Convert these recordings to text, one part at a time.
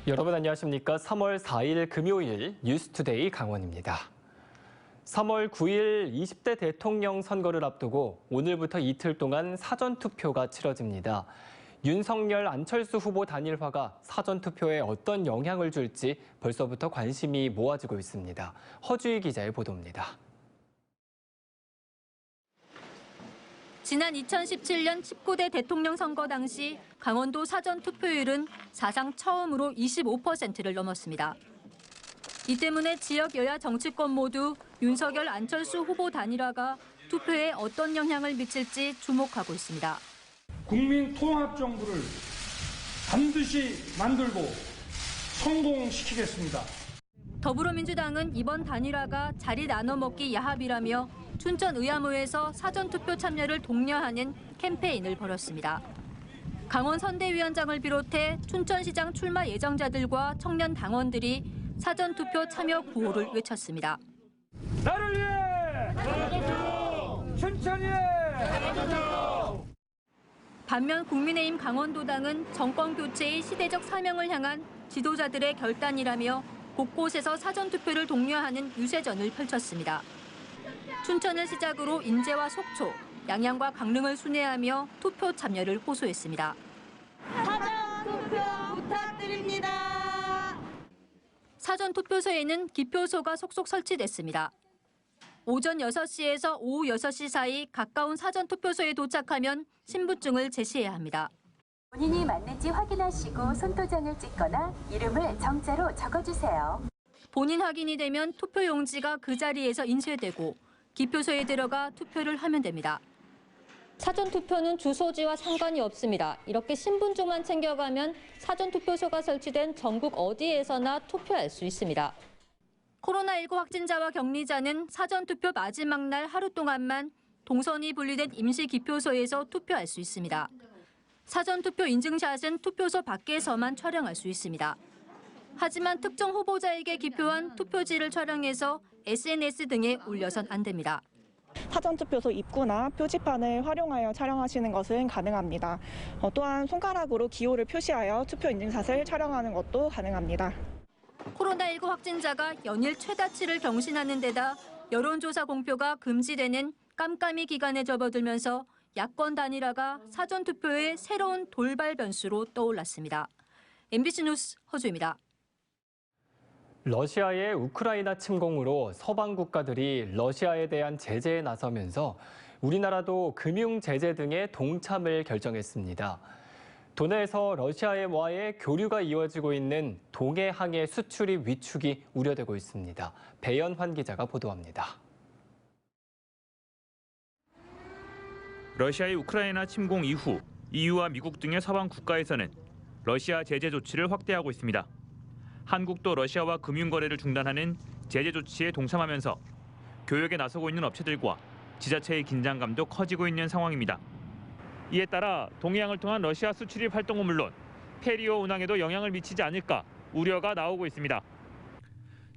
여러분 안녕하십니까? 3월 4일 금요일 뉴스투데이 강원입니다. 3월 9일 20대 대통령 선거를 앞두고 오늘부터 이틀 동안 사전투표가 치러집니다. 윤석열, 안철수 후보 단일화가 사전투표에 어떤 영향을 줄지 벌써부터 관심이 모아지고 있습니다. 허주희 기자의 보도입니다. 지난 2017년 19대 대통령 선거 당시 강원도 사전 투표율은 사상 처음으로 25%를 넘었습니다. 이 때문에 지역 여야 정치권 모두 윤석열, 안철수 후보 단일화가 투표에 어떤 영향을 미칠지 주목하고 있습니다. 국민 통합 정부를 반드시 만들고 성공시키겠습니다. 더불어민주당은 이번 단일화가 자리 나눠먹기 야합이라며 춘천 의암호에서 사전투표 참여를 독려하는 캠페인을 벌였습니다. 강원 선대위원장을 비롯해 춘천시장 출마 예정자들과 청년 당원들이 사전투표 참여 구호를 외쳤습니다. 나를 위해! 사전투표! 춘천이에! 사전투표! 반면 국민의힘 강원도당은 정권 교체의 시대적 사명을 향한 지도자들의 결단이라며 곳곳에서 사전투표를 독려하는 유세전을 펼쳤습니다. 춘천을 시작으로 인제와 속초, 양양과 강릉을 순회하며 투표 참여를 호소했습니다. 사전투표 부탁드립니다. 사전투표소에는 기표소가 속속 설치됐습니다. 오전 6시에서 오후 6시 사이 가까운 사전투표소에 도착하면 신분증을 제시해야 합니다. 본인이 맞는지 확인하시고 손도장을 찍거나 이름을 정자로 적어주세요. 본인 확인이 되면 투표용지가 그 자리에서 인쇄되고 기표소에 들어가 투표를 하면 됩니다. 사전투표는 주소지와 상관이 없습니다. 이렇게 신분증만 챙겨가면 사전투표소가 설치된 전국 어디에서나 투표할 수 있습니다. 코로나19 확진자와 격리자는 사전투표 마지막 날 하루 동안만 동선이 분리된 임시기표소에서 투표할 수 있습니다. 사전투표 인증샷은 투표소 밖에서만 촬영할 수 있습니다. 하지만 특정 후보자에게 기표한 투표지를 촬영해서 SNS 등에 올려선 안 됩니다. 사전투표소 입구나 표지판을 활용하여 촬영하시는 것은 가능합니다. 또한 손가락으로 기호를 표시하여 투표 인증샷을 촬영하는 것도 가능합니다. 코로나19 확진자가 연일 최다치를 경신하는 데다 여론조사 공표가 금지되는 깜깜이 기간에 접어들면서 야권 단일화가 사전투표의 새로운 돌발 변수로 떠올랐습니다. MBC 뉴스 허주입니다. 러시아의 우크라이나 침공으로 서방 국가들이 러시아에 대한 제재에 나서면서 우리나라도 금융 제재 등의 동참을 결정했습니다. 도내에서 러시아와의 교류가 이어지고 있는 동해 항해 수출입 위축이 우려되고 있습니다. 배연환 기자가 보도합니다. 러시아의 우크라이나 침공 이후 EU와 미국 등의 서방 국가에서는 러시아 제재 조치를 확대하고 있습니다. 한국도 러시아와 금융 거래를 중단하는 제재 조치에 동참하면서 교역에 나서고 있는 업체들과 지자체의 긴장감도 커지고 있는 상황입니다. 이에 따라 동해항을 통한 러시아 수출입 활동은 물론 페리어 운항에도 영향을 미치지 않을까 우려가 나오고 있습니다.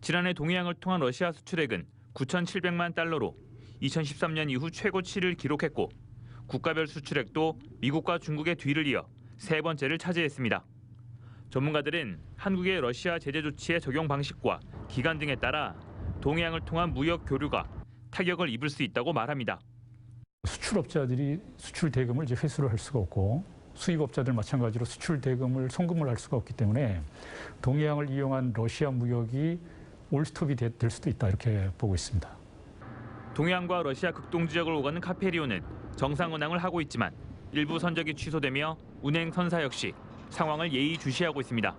지난해 동해항을 통한 러시아 수출액은 9,700만 달러로 2013년 이후 최고치를 기록했고 국가별 수출액도 미국과 중국의 뒤를 이어 세 번째를 차지했습니다. 전문가들은 한국의 러시아 제재 조치의 적용 방식과 기간 등에 따라 동해항을 통한 무역 교류가 타격을 입을 수 있다고 말합니다. 수출업자들이 수출 대금을 이제 회수를 할 수가 없고 수입업자들 마찬가지로 수출 대금을 송금을 할 수가 없기 때문에 동해항을 이용한 러시아 무역이 올스톱이 될 수도 있다 이렇게 보고 있습니다. 동해안과 러시아 극동 지역을 오가는 카페리오는 정상 운항을 하고 있지만 일부 선적이 취소되며 운행 선사 역시 상황을 예의주시하고 있습니다.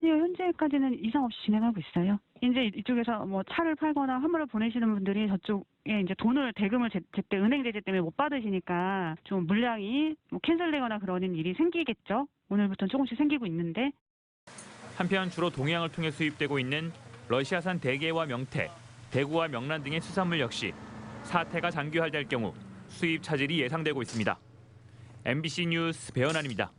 현재까지는 이상 없이 진행하고 있어요. 이제 이쪽에서 뭐 차를 팔거나 화물을 보내시는 분들이 저쪽에 이제 대금을 제때 은행 제재 때문에 못 받으시니까 좀 물량이 캔슬되거나 그러는 일이 생기겠죠. 오늘부터는 조금씩 생기고 있는데. 한편 주로 동해안을 통해 수입되고 있는 러시아산 대게와 명태, 대구와 명란 등의 수산물 역시 사태가 장기화될 경우 수입 차질이 예상되고 있습니다. MBC 뉴스 배연환입니다.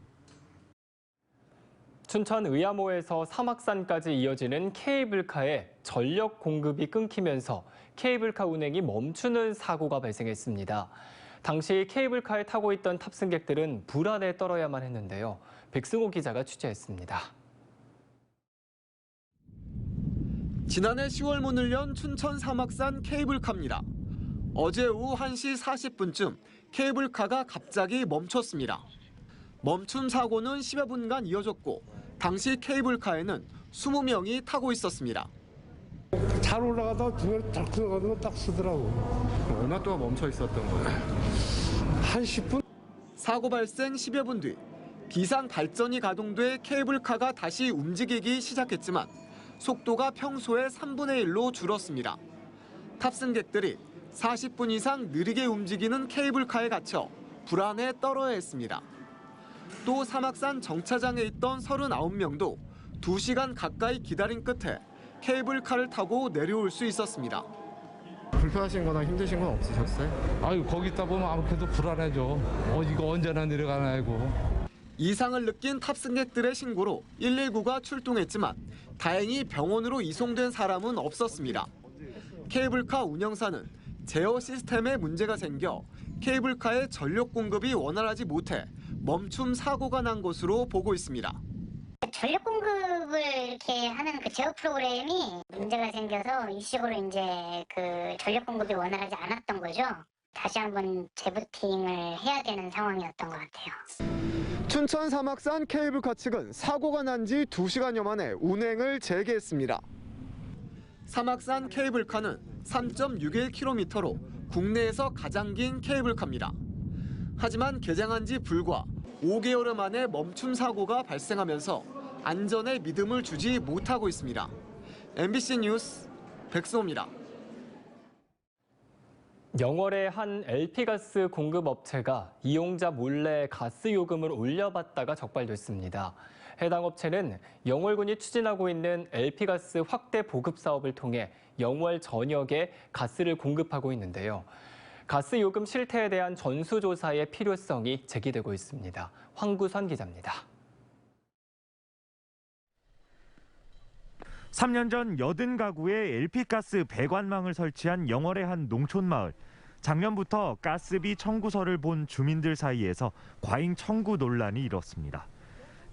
춘천 의암호에서 사막산까지 이어지는 케이블카에 전력 공급이 끊기면서 케이블카 운행이 멈추는 사고가 발생했습니다. 당시 케이블카에 타고 있던 탑승객들은 불안에 떨어야만 했는데요. 백승호 기자가 취재했습니다. 지난해 10월 문을 연 춘천 사막산 케이블카입니다. 어제 오후 1시 40분쯤 케이블카가 갑자기 멈췄습니다. 멈춤 사고는 10여 분간 이어졌고 당시 케이블카에는 20명이 타고 있었습니다. 잘 올라가다가 중간에 딱 들어가는 거 딱 쓰더라고. 얼마 동안 멈춰 있었던 거예요? 한 10분? 사고 발생 10여 분 뒤 비상 발전이 가동돼 케이블카가 다시 움직이기 시작했지만 속도가 평소의 3분의 1로 줄었습니다. 탑승객들이 40분 이상 느리게 움직이는 케이블카에 갇혀 불안에 떨어야 했습니다. 또 사막산 정차장에 있던 39명도 2시간 가까이 기다린 끝에 케이블카를 타고 내려올 수 있었습니다. 불편하신 거나 힘드신 건 없으셨어요? 아유, 거기 있다 보면 아무래도 불안해져. 이거 언제나 내려가나 하고. 이상을 느낀 탑승객들의 신고로 119가 출동했지만 다행히 병원으로 이송된 사람은 없었습니다. 케이블카 운영사는 제어 시스템에 문제가 생겨 케이블카의 전력 공급이 원활하지 못해 멈춤 사고가 난 것으로 보고 있습니다. 전력 공급을 이렇게 하는 그 제어 프로그램이 문제가 생겨서 일시적으로 이제 그 전력 공급이 원활하지 않았던 거죠. 다시 한번 재부팅을 해야 되는 상황이었던 것 같아요. 춘천 사막산 케이블카 측은 사고가 난 지 2시간여 만에 운행을 재개했습니다. 사막산 케이블카는 3.61km로 국내에서 가장 긴 케이블카입니다. 하지만 개장한 지 불과 5개월 만에 멈춤 사고가 발생하면서 안전에 믿음을 주지 못하고 있습니다. MBC 뉴스 백수호입니다. 영월의 한 LP가스 공급업체가 이용자 몰래 가스 요금을 올려받다가 적발됐습니다. 해당 업체는 영월군이 추진하고 있는 LP가스 확대 보급 사업을 통해 영월 전역에 가스를 공급하고 있는데요. 가스 요금 실태에 대한 전수조사의 필요성이 제기되고 있습니다. 황구선 기자입니다. 3년 전 80가구에 LP가스 배관망을 설치한 영월의 한 농촌마을. 작년부터 가스비 청구서를 본 주민들 사이에서 과잉 청구 논란이 일었습니다.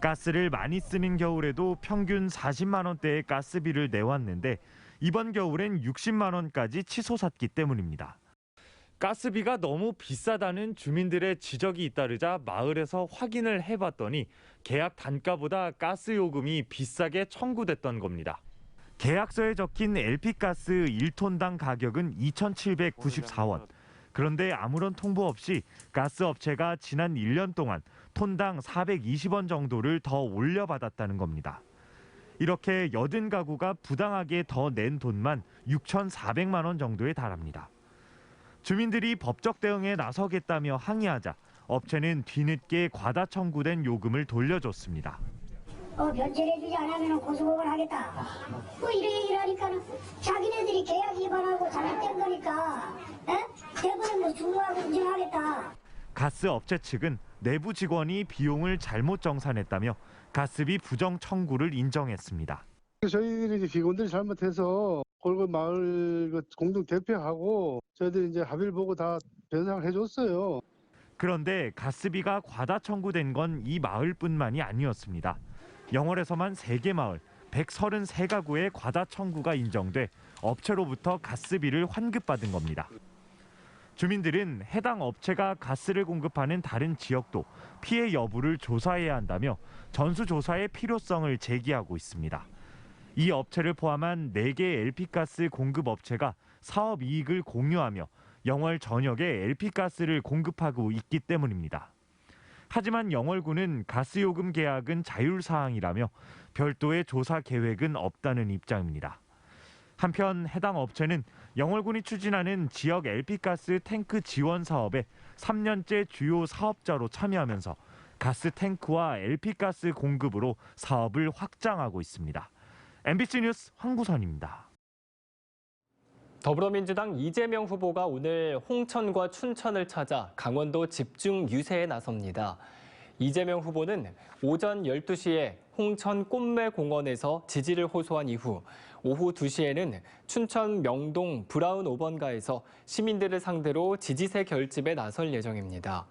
가스를 많이 쓰는 겨울에도 평균 40만 원대의 가스비를 내왔는데 이번 겨울엔 60만 원까지 치솟았기 때문입니다. 가스비가 너무 비싸다는 주민들의 지적이 잇따르자 마을에서 확인을 해봤더니 계약 단가보다 가스 요금이 비싸게 청구됐던 겁니다. 계약서에 적힌 LP가스 1톤당 가격은 2,794원. 그런데 아무런 통보 없이 가스업체가 지난 1년 동안 톤당 420원 정도를 더 올려받았다는 겁니다. 이렇게 80가구가 부당하게 더 낸 돈만 6,400만 원 정도에 달합니다. 주민들이 법적 대응에 나서겠다며 항의하자 업체는 뒤늦게 과다 청구된 요금을 돌려줬습니다. 면제해주지 않으면 고소고발 하겠다. 이래 하니까 자기네들이 계약 위반하고 잘못된 거니까 대부분 중요하고 인정하겠다. 가스 업체 측은 내부 직원이 비용을 잘못 정산했다며 가스비 부정 청구를 인정했습니다. 저희들이 직원들이 잘못해서 골고 마을 공동 대표하고 저희들이 이제 합의를 보고 다 변상을 해줬어요. 그런데 가스비가 과다 청구된 건 이 마을뿐만이 아니었습니다. 영월에서만 3개 마을 133가구의 과다 청구가 인정돼 업체로부터 가스비를 환급받은 겁니다. 주민들은 해당 업체가 가스를 공급하는 다른 지역도 피해 여부를 조사해야 한다며 전수조사의 필요성을 제기하고 있습니다. 이 업체를 포함한 4개 LP가스 공급업체가 사업 이익을 공유하며 영월 전역에 LP가스를 공급하고 있기 때문입니다. 하지만 영월군은 가스요금 계약은 자율사항이라며 별도의 조사 계획은 없다는 입장입니다. 한편 해당 업체는 영월군이 추진하는 지역 LP가스 탱크 지원 사업에 3년째 주요 사업자로 참여하면서 가스 탱크와 LP가스 공급으로 사업을 확장하고 있습니다. MBC 뉴스 황구선입니다. 더불어민주당 이재명 후보가 오늘 홍천과 춘천을 찾아 강원도 집중 유세에 나섭니다. 이재명 후보는 오전 12시에 홍천 꽃매공원에서 지지를 호소한 이후 오후 2시에는 춘천 명동 브라운 5번가에서 시민들을 상대로 지지세 결집에 나설 예정입니다.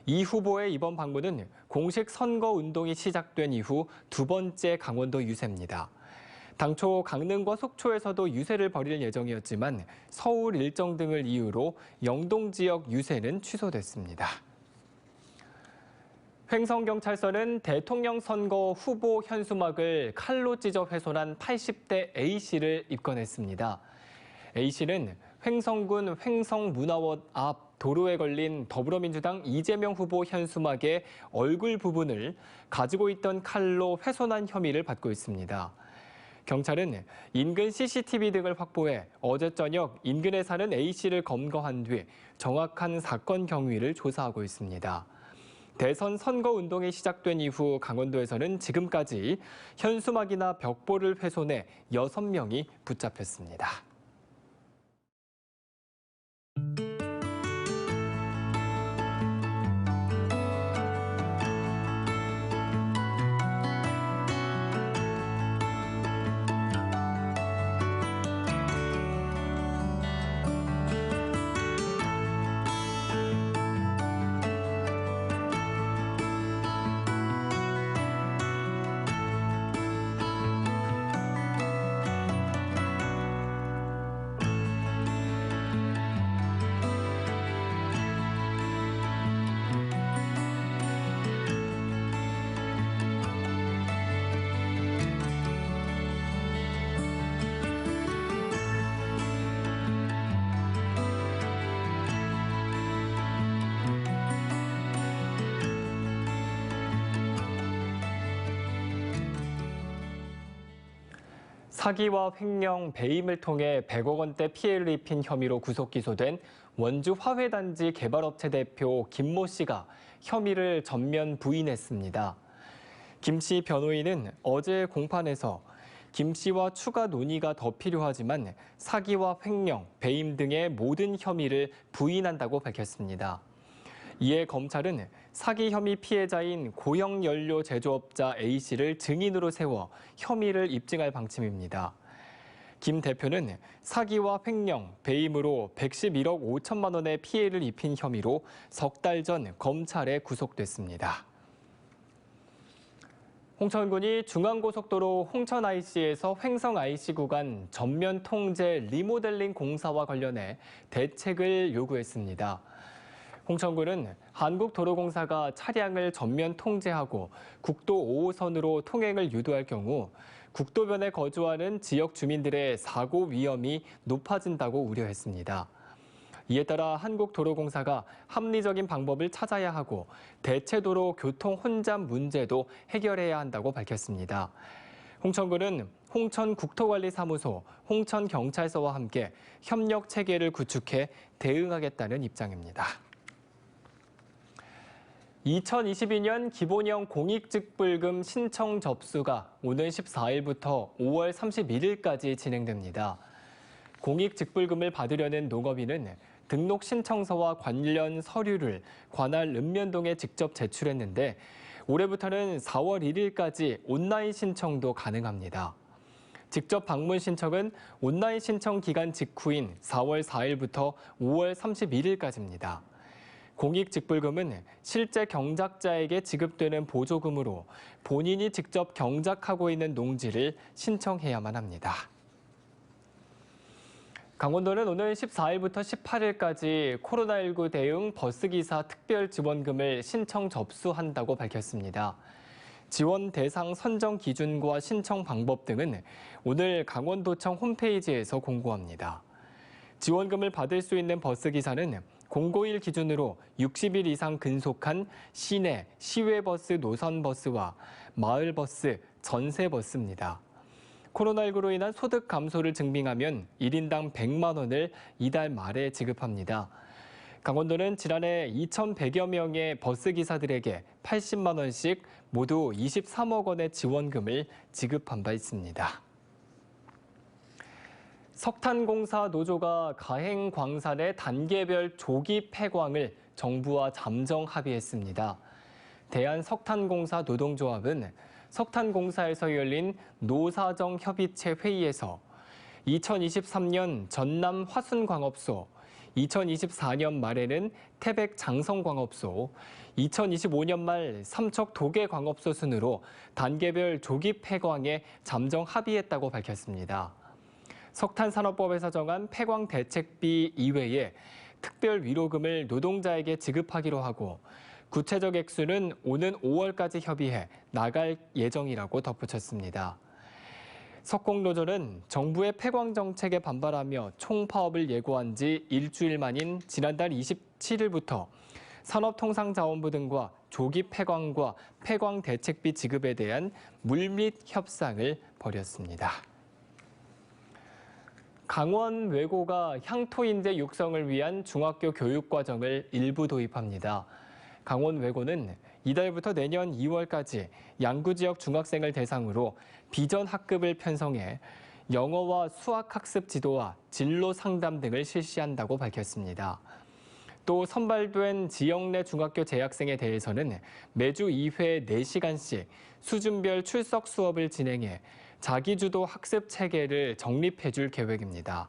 이 후보의 이번 방문은 공식 선거 운동이 시작된 이후 2번째 강원도 유세입니다. 당초 강릉과 속초에서도 유세를 벌일 예정이었지만 서울 일정 등을 이유로 영동 지역 유세는 취소됐습니다. 횡성경찰서는 대통령 선거 후보 현수막을 칼로 찢어 훼손한 80대 A씨를 입건했습니다. A씨는 횡성군 횡성문화원 앞 도로에 걸린 더불어민주당 이재명 후보 현수막의 얼굴 부분을 가지고 있던 칼로 훼손한 혐의를 받고 있습니다. 경찰은 인근 CCTV 등을 확보해 어제 저녁 인근에 사는 A씨를 검거한 뒤 정확한 사건 경위를 조사하고 있습니다. 대선 선거운동이 시작된 이후 강원도에서는 지금까지 현수막이나 벽보를 훼손해 6명이 붙잡혔습니다. 사기와 횡령, 배임을 통해 100억 원대 피해를 입힌 혐의로 구속 기소된 원주 화훼단지 개발업체 대표 김모 씨가 혐의를 전면 부인했습니다. 김 씨 변호인은 어제 공판에서 김 씨와 추가 논의가 더 필요하지만 사기와 횡령, 배임 등의 모든 혐의를 부인한다고 밝혔습니다. 이에 검찰은 사기 혐의 피해자인 고형연료 제조업자 A씨를 증인으로 세워 혐의를 입증할 방침입니다. 김 대표는 사기와 횡령, 배임으로 111억 5천만 원의 피해를 입힌 혐의로 석 달 전 검찰에 구속됐습니다. 홍천군이 중앙고속도로 홍천 IC에서 횡성 IC 구간 전면 통제 리모델링 공사와 관련해 대책을 요구했습니다. 홍천군은 한국도로공사가 차량을 전면 통제하고 국도 5호선으로 통행을 유도할 경우 국도변에 거주하는 지역 주민들의 사고 위험이 높아진다고 우려했습니다. 이에 따라 한국도로공사가 합리적인 방법을 찾아야 하고 대체도로 교통 혼잡 문제도 해결해야 한다고 밝혔습니다. 홍천군은 홍천국토관리사무소, 홍천경찰서와 함께 협력 체계를 구축해 대응하겠다는 입장입니다. 2022년 기본형 공익직불금 신청 접수가 오는 14일부터 5월 31일까지 진행됩니다. 공익직불금을 받으려는 농업인은 등록 신청서와 관련 서류를 관할 읍면동에 직접 제출했는데 올해부터는 4월 1일까지 온라인 신청도 가능합니다. 직접 방문 신청은 온라인 신청 기간 직후인 4월 4일부터 5월 31일까지입니다. 공익직불금은 실제 경작자에게 지급되는 보조금으로 본인이 직접 경작하고 있는 농지를 신청해야만 합니다. 강원도는 오늘 14일부터 18일까지 코로나19 대응 버스기사 특별지원금을 신청 접수한다고 밝혔습니다. 지원 대상 선정 기준과 신청 방법 등은 오늘 강원도청 홈페이지에서 공고합니다. 지원금을 받을 수 있는 버스기사는 공고일 기준으로 60일 이상 근속한 시내, 시외버스 노선버스와 마을버스, 전세버스입니다. 코로나19로 인한 소득 감소를 증빙하면 1인당 100만 원을 이달 말에 지급합니다. 강원도는 지난해 2,100여 명의 버스기사들에게 80만 원씩 모두 23억 원의 지원금을 지급한 바 있습니다. 석탄공사 노조가 가행광산의 단계별 조기 폐광을 정부와 잠정 합의했습니다. 대한석탄공사 노동조합은 석탄공사에서 열린 노사정 협의체 회의에서 2023년 전남 화순광업소, 2024년 말에는 태백 장성광업소, 2025년 말 삼척 도계광업소 순으로 단계별 조기 폐광에 잠정 합의했다고 밝혔습니다. 석탄산업법에서 정한 폐광 대책비 이외에 특별 위로금을 노동자에게 지급하기로 하고 구체적 액수는 오는 5월까지 협의해 나갈 예정이라고 덧붙였습니다. 석공노조는 정부의 폐광 정책에 반발하며 총파업을 예고한 지 일주일 만인 지난달 27일부터 산업통상자원부 등과 조기 폐광과 폐광 대책비 지급에 대한 물밑 협상을 벌였습니다. 강원 외고가 향토 인재 육성을 위한 중학교 교육 과정을 일부 도입합니다. 강원 외고는 이달부터 내년 2월까지 양구 지역 중학생을 대상으로 비전 학급을 편성해 영어와 수학 학습 지도와 진로 상담 등을 실시한다고 밝혔습니다. 또 선발된 지역 내 중학교 재학생에 대해서는 매주 2회 4시간씩 수준별 출석 수업을 진행해 자기주도 학습 체계를 정립해줄 계획입니다.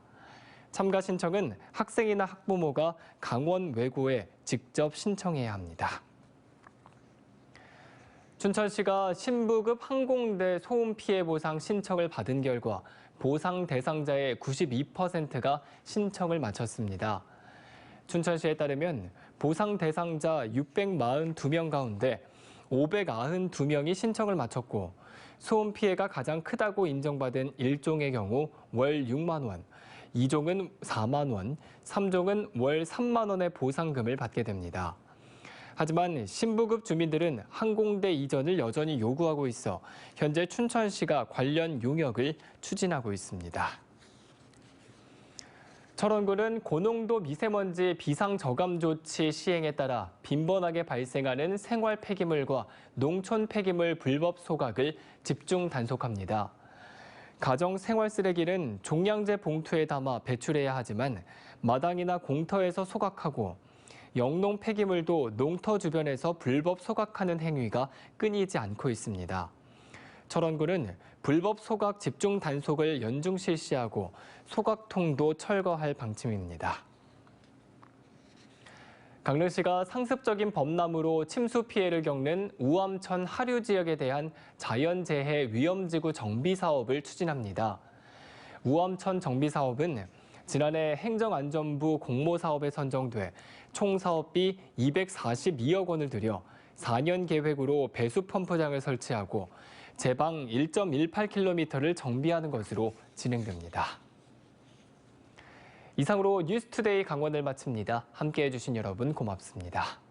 참가 신청은 학생이나 학부모가 강원 외고에 직접 신청해야 합니다. 춘천시가 신부급 항공대 소음 피해 보상 신청을 받은 결과 보상 대상자의 92%가 신청을 마쳤습니다. 춘천시에 따르면 보상 대상자 642명 가운데 592명이 신청을 마쳤고 소음 피해가 가장 크다고 인정받은 1종의 경우 월 6만 원, 2종은 4만 원, 3종은 월 3만 원의 보상금을 받게 됩니다. 하지만 신부급 주민들은 항공대 이전을 여전히 요구하고 있어 현재 춘천시가 관련 용역을 추진하고 있습니다. 철원군은 고농도 미세먼지 비상저감 조치 시행에 따라 빈번하게 발생하는 생활 폐기물과 농촌 폐기물 불법 소각을 집중 단속합니다. 가정 생활 쓰레기는 종량제 봉투에 담아 배출해야 하지만 마당이나 공터에서 소각하고 영농 폐기물도 농터 주변에서 불법 소각하는 행위가 끊이지 않고 있습니다. 철원군은 불법 소각 집중 단속을 연중 실시하고 소각통도 철거할 방침입니다. 강릉시가 상습적인 범람으로 침수 피해를 겪는 우암천 하류 지역에 대한 자연재해 위험지구 정비 사업을 추진합니다. 우암천 정비 사업은 지난해 행정안전부 공모사업에 선정돼 총 사업비 242억 원을 들여 4년 계획으로 배수 펌프장을 설치하고 제방 1.18km를 정비하는 것으로 진행됩니다. 이상으로 뉴스투데이 강원을 마칩니다. 함께해 주신 여러분 고맙습니다.